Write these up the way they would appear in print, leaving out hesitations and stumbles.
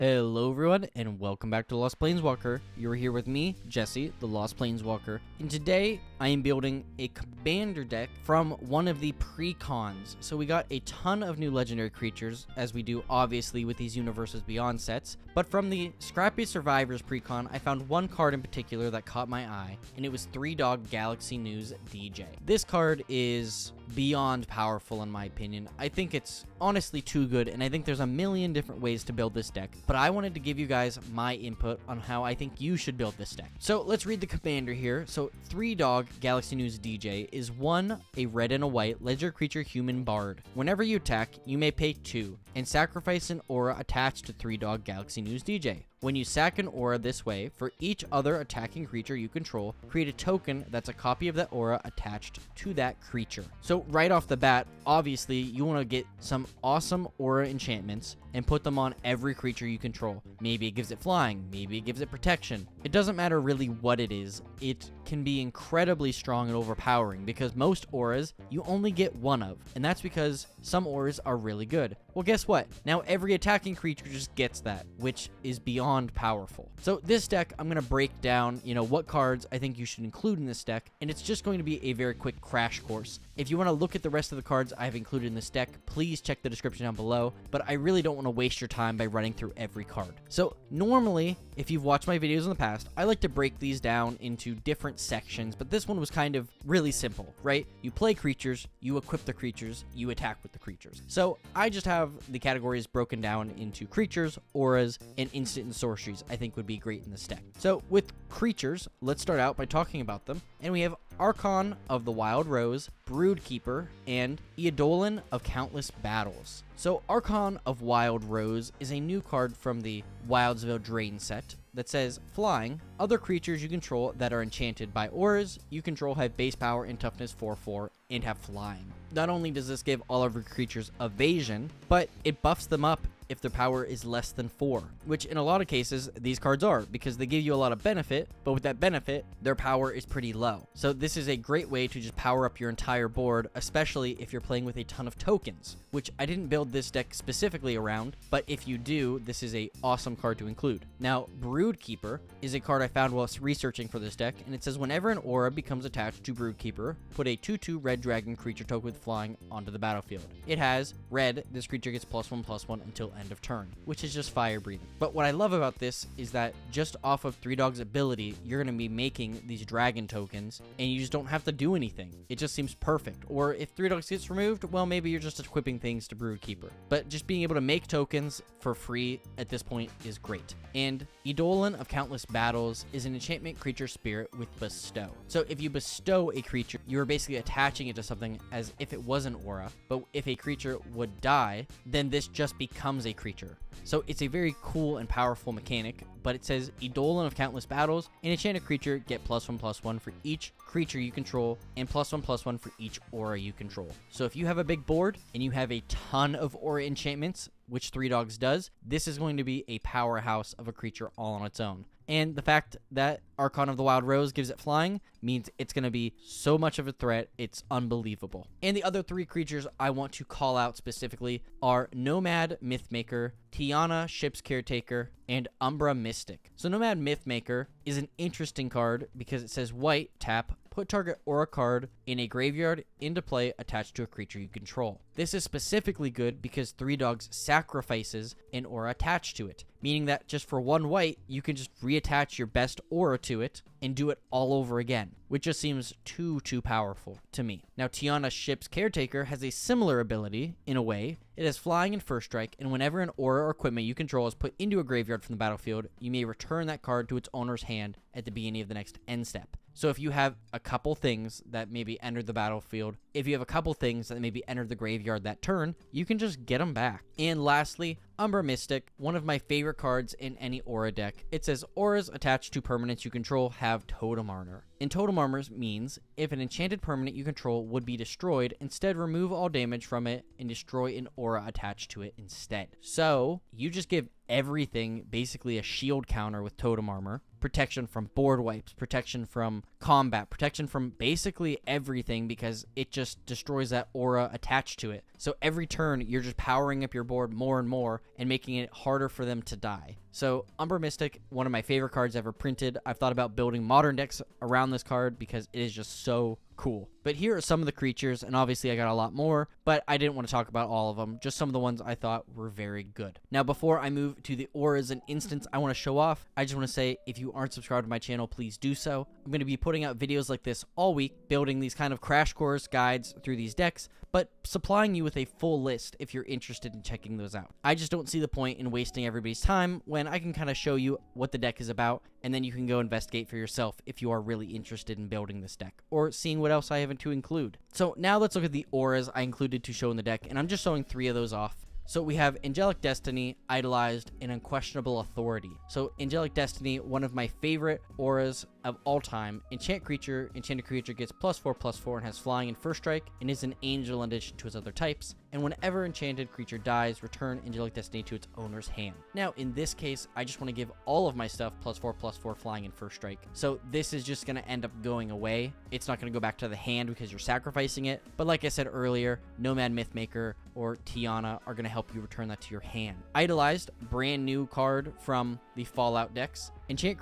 Hello everyone, and welcome back to Lost Planeswalker. You're here with me, Jesse, the Lost Planeswalker, and today I am building a commander deck from one of the pre-cons. So we got a ton of new legendary creatures, as we do obviously with these Universes Beyond sets, but from the Scrappy Survivors pre-con, I found one card in particular that caught my eye, and it was 3-Dog Galaxy News DJ. This card is beyond powerful in my opinion. I think it's honestly too good, and I think there's a million different ways to build this deck, but I wanted to give you guys my input on how I think you should build this deck. So let's read the commander here. So 3-Dog Galaxy News DJ is 1, a red and a white legendary creature human bard. Whenever you attack, you may pay 2 and sacrifice an aura attached to 3-Dog Galaxy News DJ. When you sack an aura this way, for each other attacking creature you control, create a token that's a copy of that aura attached to that creature. So right off the bat, obviously you want to get some awesome aura enchantments and put them on every creature you control. Maybe it gives it flying, maybe it gives it protection. It doesn't matter really what it is. It can be incredibly strong and overpowering because most auras you only get one of, and that's because some auras are really good. Well, guess what? Now every attacking creature just gets that, which is beyond powerful. So this deck, I'm going to break down, what cards I think you should include in this deck, and it's just going to be a very quick crash course. If you want to look at the rest of the cards I have included in this deck, please check the description down below, but I really don't want to waste your time by running through every card. So normally, if you've watched my videos in the past, I like to break these down into different sections, but this one was kind of really simple, right? You play creatures, you equip the creatures, you attack with the creatures. So I just have the categories broken down into creatures, auras, and instant and sorceries I think would be great in this deck. So with creatures, let's start out by talking about them. And we have Archon of the Wild Rose, Broodkeeper, and Eidolon of Countless Battles. So Archon of Wild Rose is a new card from the Wildsville Drain set that says, flying, other creatures you control that are enchanted by auras you control have base power and toughness 4/4 and have flying. Not only does this give all of your creatures evasion, but it buffs them up if their power is less than 4, which in a lot of cases these cards are, because they give you a lot of benefit, but with that benefit their power is pretty low. So this is a great way to just power up your entire board, especially if you're playing with a ton of tokens, which I didn't build this deck specifically around, but if you do, this is a awesome card to include. Now Broodkeeper is a card I found while researching for this deck, and it says whenever an aura becomes attached to Broodkeeper, put a 2/2 red dragon creature token with flying onto the battlefield. It has red, this creature gets +1/+1 until end of turn, which is just fire breathing. But what I love about this is that just off of 3-Dog's ability, you're going to be making these dragon tokens, and you just don't have to do anything. It just seems perfect. Or if 3-Dogs gets removed, well, maybe you're just equipping things to Broodkeeper. But just being able to make tokens for free at this point is great. And Eidolon of Countless Battles is an enchantment creature spirit with Bestow. So if you bestow a creature, you're basically attaching it to something as if it was an aura, but if a creature would die, then this just becomes a creature. So it's a very cool and powerful mechanic, but it says Eidolon of Countless Battles, an enchanted creature, get +1/+1 for each creature you control, and +1/+1 for each aura you control. So if you have a big board and you have a ton of aura enchantments, which 3-Dogs does, this is going to be a powerhouse of a creature all on its own. And the fact that Archon of the Wild Rose gives it flying means it's going to be so much of a threat, it's unbelievable. And the other 3 creatures I want to call out specifically are Nomad Mythmaker, Tiana Ship's Caretaker, and Umbra Mystic. So Nomad Mythmaker is an interesting card because it says white, tap, put target aura card in a graveyard into play attached to a creature you control. This is specifically good because 3-Dogs sacrifices an aura attached to it, meaning that just for 1 white, you can just reattach your best aura to it and do it all over again, which just seems too powerful to me. Now, Tiana Ship's Caretaker has a similar ability in a way. It has flying and first strike, and whenever an aura or equipment you control is put into a graveyard from the battlefield, you may return that card to its owner's hand at the beginning of the next end step. So if you have a couple things that maybe entered the battlefield, if you have a couple things that maybe entered the graveyard that turn, you can just get them back. And lastly, Umbra Mystic, one of my favorite cards in any aura deck. It says auras attached to permanents you control have totem armor. And totem armor means if an enchanted permanent you control would be destroyed, instead remove all damage from it and destroy an aura attached to it instead. So you just give everything basically a shield counter with totem armor, protection from board wipes, protection from combat, protection from basically everything because it just destroys that aura attached to it. So every turn, you're just powering up your board more and more, and making it harder for them to die. So Umbra Mystic, one of my favorite cards ever printed. I've thought about building modern decks around this card because it is just so cool. But here are some of the creatures, and obviously I got a lot more, but I didn't want to talk about all of them, just some of the ones I thought were very good. Now, before I move to the auras and instants I want to show off, I just want to say, if you aren't subscribed to my channel, please do so. I'm going to be putting out videos like this all week, building these kind of crash course guides through these decks, but supplying you with a full list if you're interested in checking those out. I just don't see the point in wasting everybody's time when I can kind of show you what the deck is about, and then you can go investigate for yourself if you are really interested in building this deck, or seeing what else I have to include. So now let's look at the auras I included to show in the deck, and I'm just showing 3 of those off. So we have Angelic Destiny, Idolized, and Unquestionable Authority. So Angelic Destiny, one of my favorite auras of all time. Enchanted creature gets +4/+4 and has flying and first strike, and is an angel in addition to its other types. And whenever enchanted creature dies, return Angelic Destiny to its owner's hand. Now, in this case, I just want to give all of my stuff +4/+4 flying and first strike. So this is just going to end up going away. It's not going to go back to the hand because you're sacrificing it. But like I said earlier, Nomad Mythmaker or Tiana are going to help you return that to your hand. Idolized, brand new card from the Fallout decks. Enchanted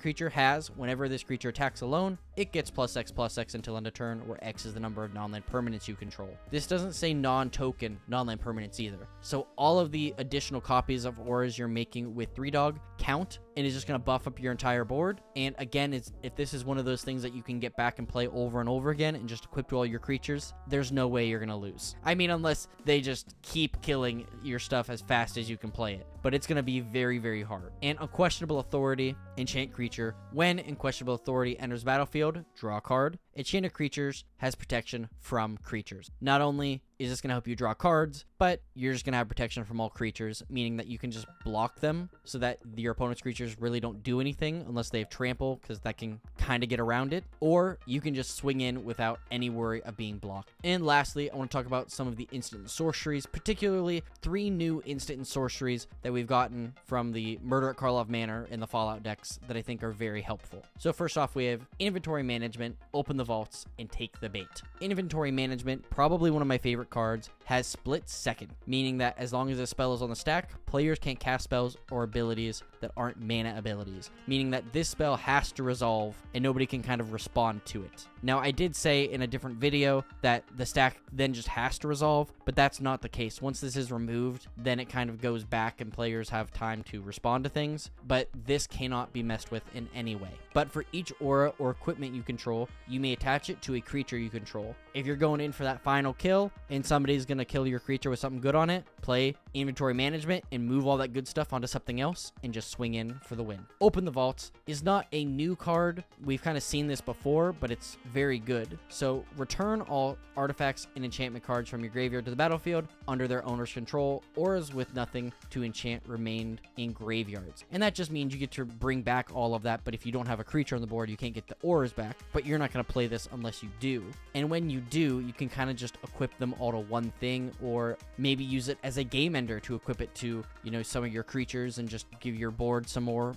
creature has, whenever this creature attacks alone, it gets +X/+X until end of turn, where X is the number of non-land permanents you control. This doesn't say non-token non-land permanents either. So all of the additional copies of auras you're making with 3-Dog count, and is just going to buff up your entire board. And again, if this is one of those things that you can get back and play over and over again and just equip to all your creatures, there's no way you're going to lose. I mean, unless they just keep killing your stuff as fast as you can play it. But it's going to be very, very hard. And Unquestionable Authority, enchant creature. When Unquestionable Authority enters battlefield, draw a card. Enchanted creatures has protection from creatures. Not only is this going to help you draw cards, but you're just going to have protection from all creatures, meaning that you can just block them so that your opponent's creatures really don't do anything unless they have trample, because that can kind of get around it. Or you can just swing in without any worry of being blocked. And lastly, I want to talk about some of the instant sorceries, particularly 3 new instant sorceries that we've gotten from the Murder at Karlov Manor and the Fallout decks that I think are very helpful. So first off, we have Inventory Management, Open the Vaults, and Take the Bait. Inventory Management, probably one of my favorite cards, has Split Second, meaning that as long as a spell is on the stack, players can't cast spells or abilities that aren't mana abilities, meaning that this spell has to resolve and nobody can kind of respond to it. Now, I did say in a different video that the stack then just has to resolve, but that's not the case. Once this is removed, then it kind of goes back and players have time to respond to things, but this cannot be messed with in any way. But for each aura or equipment you control, you may attach it to a creature you control. If you're going in for that final kill and somebody's going to kill your creature with something good on it, play Inventory Management and move all that good stuff onto something else and just swing in for the win. Open the Vaults is not a new card. We've kind of seen this before, but it's very good. So return all artifacts and enchantment cards from your graveyard to the battlefield under their owner's control. Auras with nothing to enchant remained in graveyards. And that just means you get to bring back all of that, but if you don't have a creature on the board, you can't get the auras back. But you're not going to play this unless you do. And when you do, you can kind of just equip them all to one thing, or maybe use it as a game ender to equip it to, some of your creatures and just give your board some more,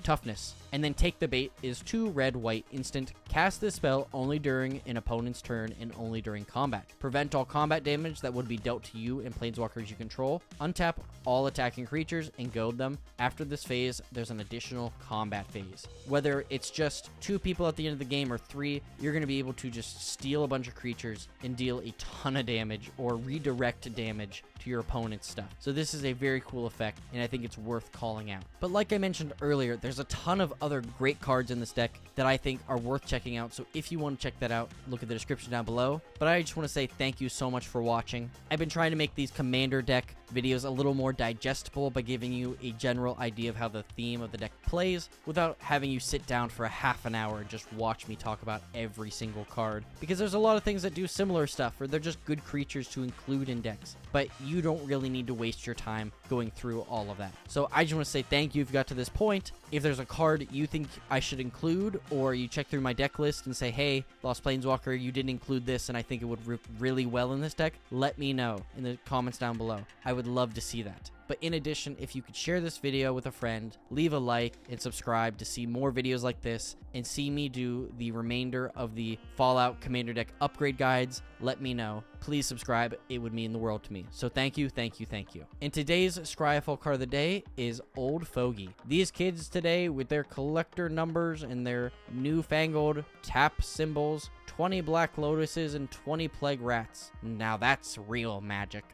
toughness. And then Take the Bait is 2 red-white instant. Cast this spell only during an opponent's turn and only during combat. Prevent all combat damage that would be dealt to you and planeswalkers you control. Untap all attacking creatures and goad them. After this phase, there's an additional combat phase. Whether it's just 2 people at the end of the game or 3, you're going to be able to just steal a bunch of creatures and deal a ton of damage or redirect damage to your opponent's stuff. So this is a very cool effect, and I think it's worth calling out. But like I mentioned earlier, there's a ton of other great cards in this deck that I think are worth checking out. So if you want to check that out, look at the description down below. But I just want to say thank you so much for watching. I've been trying to make these commander deck videos a little more digestible by giving you a general idea of how the theme of the deck plays without having you sit down for a half an hour and just watch me talk about every single card, because there's a lot of things that do similar stuff, or they're just good creatures to include in decks, but you don't really need to waste your time going through all of that. So I just want to say thank you if you got to this point. If there's a card you think I should include, or you check through my deck list and say, hey, Lost Planeswalker, you didn't include this and I think it would work really well in this deck, let me know in the comments down below. I would love to see that. But in addition, if you could share this video with a friend, leave a like, and subscribe to see more videos like this, and see me do the remainder of the Fallout Commander Deck upgrade guides, let me know. Please subscribe. It would mean the world to me. So thank you, thank you, thank you. And today's Today's Scryfall card of the day is Old Fogey. These kids today, with their collector numbers and their newfangled tap symbols, 20 Black Lotuses and 20 Plague Rats. Now that's real magic.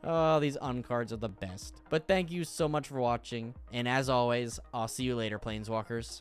Oh, these uncards are the best. But thank you so much for watching, and as always, I'll see you later, Planeswalkers.